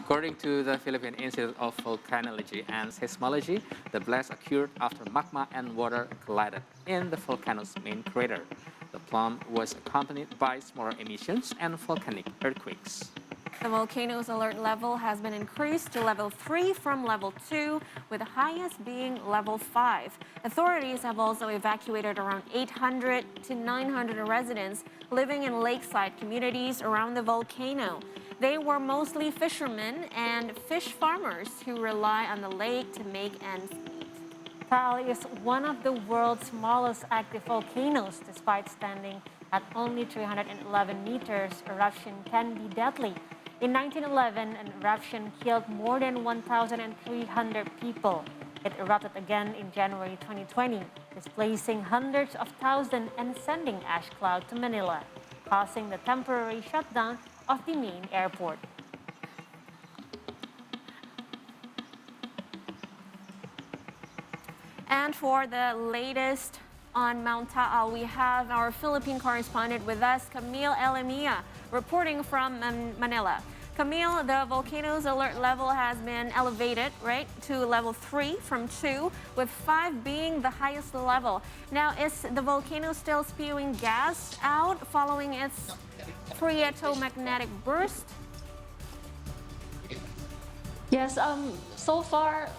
According to the Philippine Institute of Volcanology and Seismology, the blast occurred after magma and water collided in the volcano's main crater. The plump was accompanied by smaller emissions and volcanic earthquakes. The volcano's alert level has been increased to level 3 from level 2, with the highest being level 5. Authorities have also evacuated around 800 to 900 residents living in lakeside communities around the volcano. They were mostly fishermen and fish farmers who rely on the lake to make ends meet. Taal is one of the world's smallest active volcanoes. Despite standing at only 311 meters, eruption can be deadly. In 1911, an eruption killed more than 1,300 people. It erupted again in January 2020, displacing hundreds of thousands and sending ash cloud to Manila, causing the temporary shutdown of the main airport. And for the latest on Mount Taal, we have our Philippine correspondent with us, Camille Elamia, reporting from Manila. Camille, the volcano's alert level has been elevated, right, to level 3 from 2, with 5 being the highest level. Now, is the volcano still spewing gas out following its phreatomagnetic burst? Yes, so far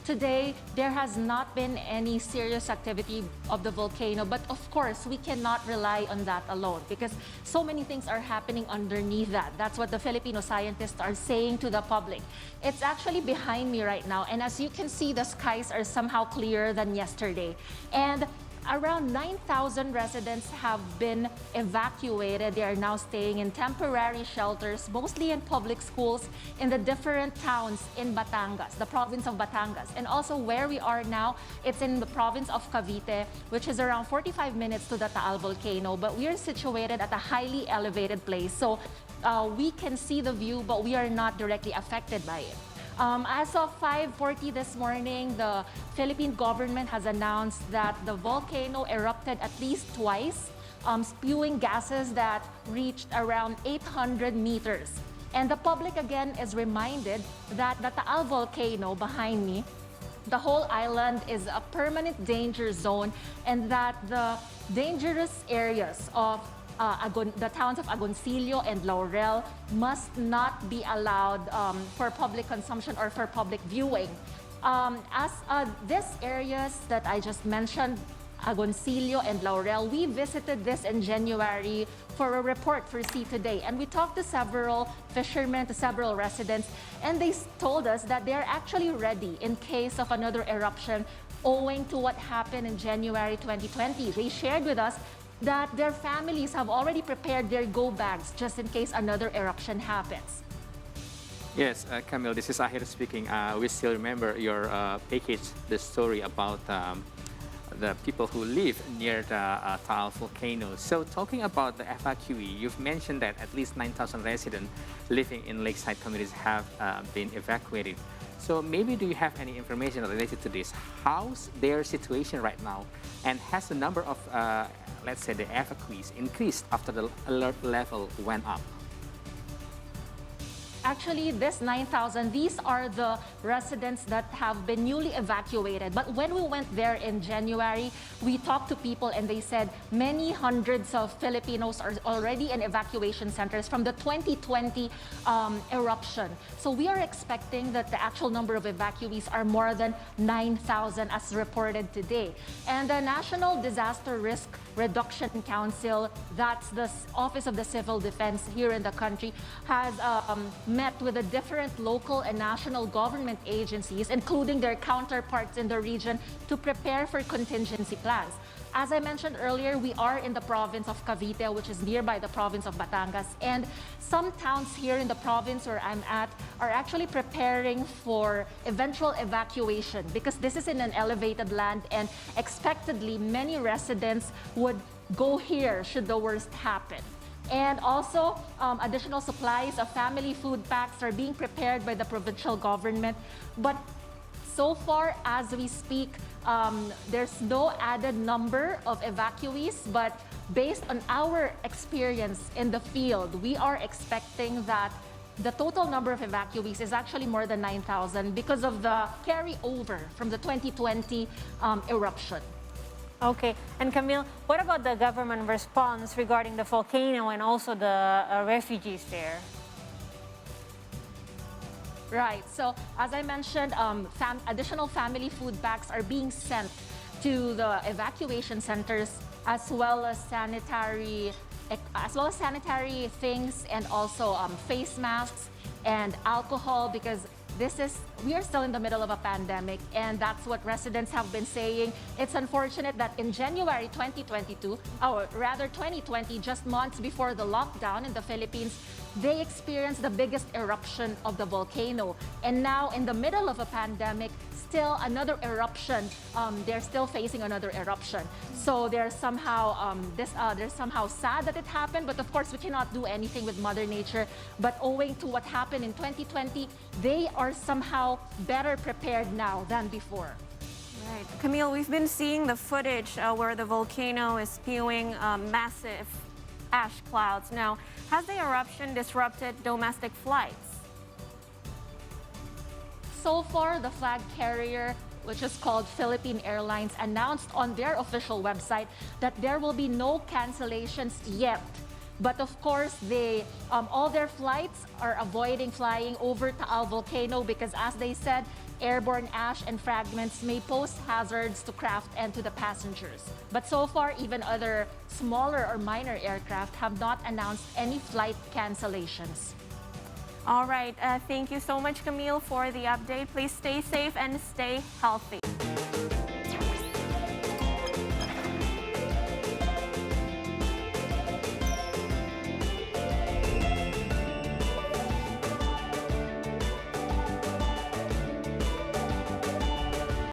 today, there has not been any serious activity of the volcano. But of course, we cannot rely on that alone because so many things are happening underneath that. That's what the Filipino scientists are saying to the public. It's actually behind me right now. And as you can see, the skies are somehow clearer than yesterday. And around 9,000 residents have been evacuated. They are now staying in temporary shelters, mostly in public schools in the different towns in Batangas, the province of Batangas. And also where we are now, it's in the province of Cavite, which is around 45 minutes to the Taal volcano. But we are situated at a highly elevated place. So we can see the view, but we are not directly affected by it. As of 5:40 this morning, the Philippine government has announced that the volcano erupted at least twice, spewing gases that reached around 800 meters. And the public again is reminded that the Taal volcano behind me, the whole island is a permanent danger zone, and that the dangerous areas of the towns of Agoncillo and Laurel must not be allowed for public consumption or for public viewing. As these areas that I just mentioned, Agoncillo and Laurel, we visited this in January for a report for See Today. And we talked to several fishermen, to several residents, and they told us that they're actually ready in case of another eruption owing to what happened in January 2020. They shared with us that their families have already prepared their go bags just in case another eruption happens. Yes, Camille, this is Ahir speaking. We still remember your package, the story about the people who live near the Taal volcano. So talking about the evacuee, you've mentioned that at least 9,000 residents living in lakeside communities have been evacuated. So maybe do you have any information related to this? How's their situation right now? And has the number of, let's say, the evacuees increased after the alert level went up? Actually, this 9,000, these are the residents that have been newly evacuated. But when we went there in January, we talked to people and they said many hundreds of Filipinos are already in evacuation centers from the 2020 eruption. So we are expecting that the actual number of evacuees are more than 9,000 as reported today. And the National Disaster Risk Reduction Council, that's the Office of the Civil Defense here in the country, has met with the different local and national government agencies, including their counterparts in the region, to prepare for contingency plans. As I mentioned earlier, we are in the province of Cavite, which is nearby the province of Batangas, and some towns here in the province where I'm at are actually preparing for eventual evacuation because this is in an elevated land and expectedly many residents would go here should the worst happen. And also, additional supplies of family food packs are being prepared by the provincial government. But so far, as we speak, there's no added number of evacuees. But based on our experience in the field, we are expecting that the total number of evacuees is actually more than 9,000 because of the carryover from the 2020 eruption. Okay, and Camille, what about the government response regarding the volcano and also the refugees there? Right, so as I mentioned, additional family food packs are being sent to the evacuation centers, as well as sanitary things, and also face masks and alcohol, because we are still in the middle of a pandemic, and that's what residents have been saying. It's unfortunate that in January 2022, or rather 2020, just months before the lockdown in the Philippines, they experienced the biggest eruption of the volcano. And now, in the middle of a pandemic, still another eruption. They're still facing another eruption. So they're somehow sad that it happened. But of course, we cannot do anything with Mother Nature. But owing to what happened in 2020, they are somehow better prepared now than before. Right. Camille, we've been seeing the footage where the volcano is spewing massive ash clouds. Now, has the eruption disrupted domestic flights? So far, the flag carrier, which is called Philippine Airlines, announced on their official website that there will be no cancellations yet. But of course, all their flights are avoiding flying over Taal volcano because, as they said, airborne ash and fragments may pose hazards to craft and to the passengers. But so far, even other smaller or minor aircraft have not announced any flight cancellations. All right. Thank you so much, Camille, for the update. Please stay safe and stay healthy.